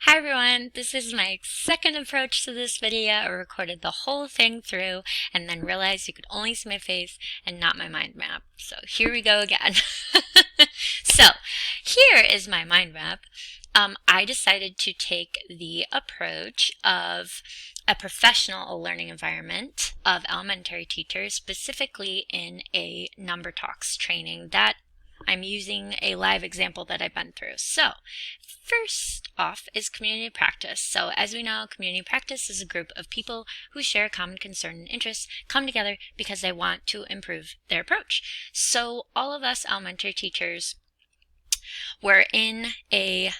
Hi everyone, this is my second approach to this video. I recorded the whole thing through and then realized you could only see my face and not my mind map. So here we go again. So here is my mind map. I decided to take the approach of a professional learning environment of elementary teachers, specifically in a number talks training that I'm using a live example that I've been through. So first off is community practice. So as we know, community practice is a group of people who share a common concern and interest, come together because they want to improve their approach. So all of us elementary teachers were in a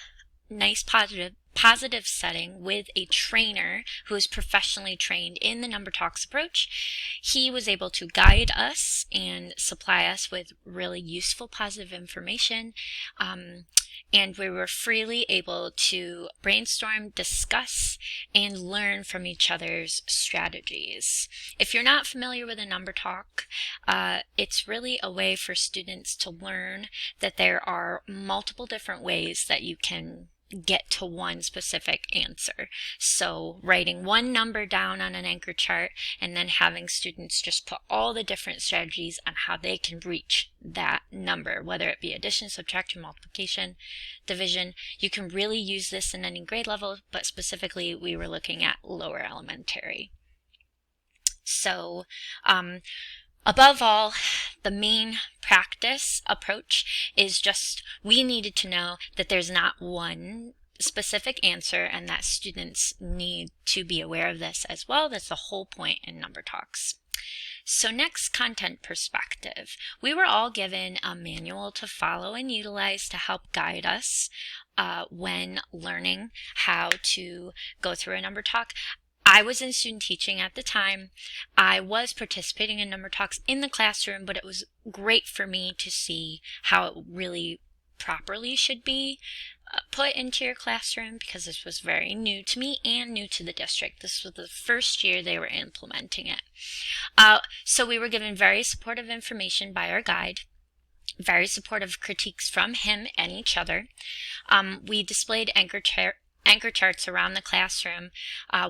nice positive setting with a trainer who is professionally trained in the number talks approach. He was able to guide us and supply us with really useful positive information, and we were freely able to brainstorm, discuss, and learn from each other's strategies. If you're not familiar with a number talk, it's really a way for students to learn that there are multiple different ways that you can get to one specific answer. So writing one number down on an anchor chart and then having students just put all the different strategies on how they can reach that number, whether it be addition, subtraction, multiplication, division. You can really use this in any grade level, but specifically we were looking at lower elementary. So above all, the main practice approach is just we needed to know that there's not one specific answer and that students need to be aware of this as well. That's the whole point in number talks. So next, content perspective. We were all given a manual to follow and utilize to help guide us when learning how to go through a number talk. I was in student teaching at the time. I was participating in number talks in the classroom, but it was great for me to see how it really properly should be put into your classroom because this was very new to me and new to the district. This was the first year they were implementing it. So we were given very supportive information by our guide, very supportive critiques from him and each other. We displayed anchor charts around the classroom.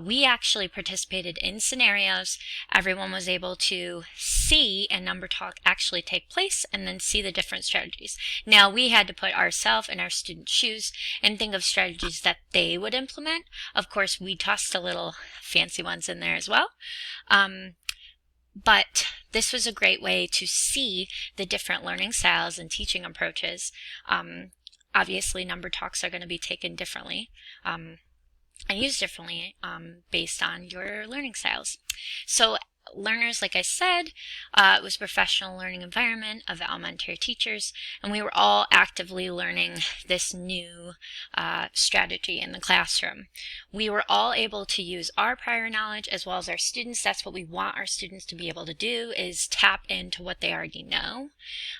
We actually participated in scenarios. Everyone was able to see a number talk actually take place and then see the different strategies. Now we had to put ourselves in our students' shoes and think of strategies that they would implement. Of course, we tossed a little fancy ones in there as well. But this was a great way to see the different learning styles and teaching approaches. Obviously, number talks are going to be taken differently and used differently based on your learning styles. So learners, like I said, it was a professional learning environment of elementary teachers, and we were all actively learning this new strategy in the classroom. We were all able to use our prior knowledge as well as our students. That's what we want our students to be able to do, is tap into what they already know.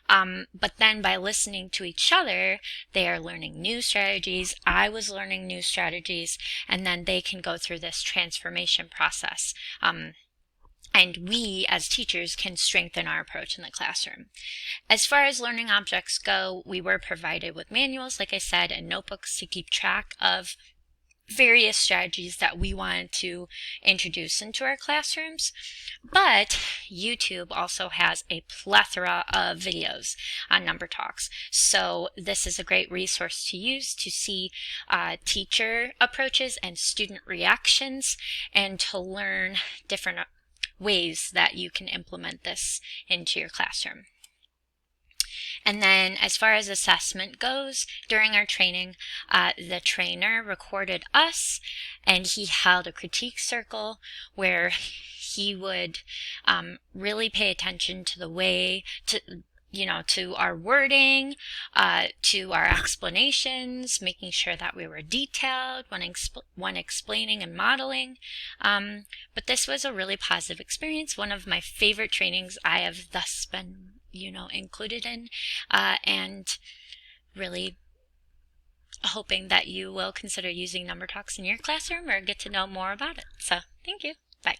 But then by listening to each other, they are learning new strategies. I was learning new strategies, and then they can go through this transformation process. And we, as teachers, can strengthen our approach in the classroom. As far as learning objects go, we were provided with manuals, like I said, and notebooks to keep track of various strategies that we wanted to introduce into our classrooms. But YouTube also has a plethora of videos on number talks. So this is a great resource to use to see teacher approaches and student reactions and to learn different ways that you can implement this into your classroom. And then as far as assessment goes, during our training, the trainer recorded us and he held a critique circle where he would really pay attention to the way to our wording, to our explanations, making sure that we were detailed when explaining and modeling. But this was a really positive experience, one of my favorite trainings I have thus been, included in, and really hoping that you will consider using number talks in your classroom or get to know more about it. So thank you. Bye.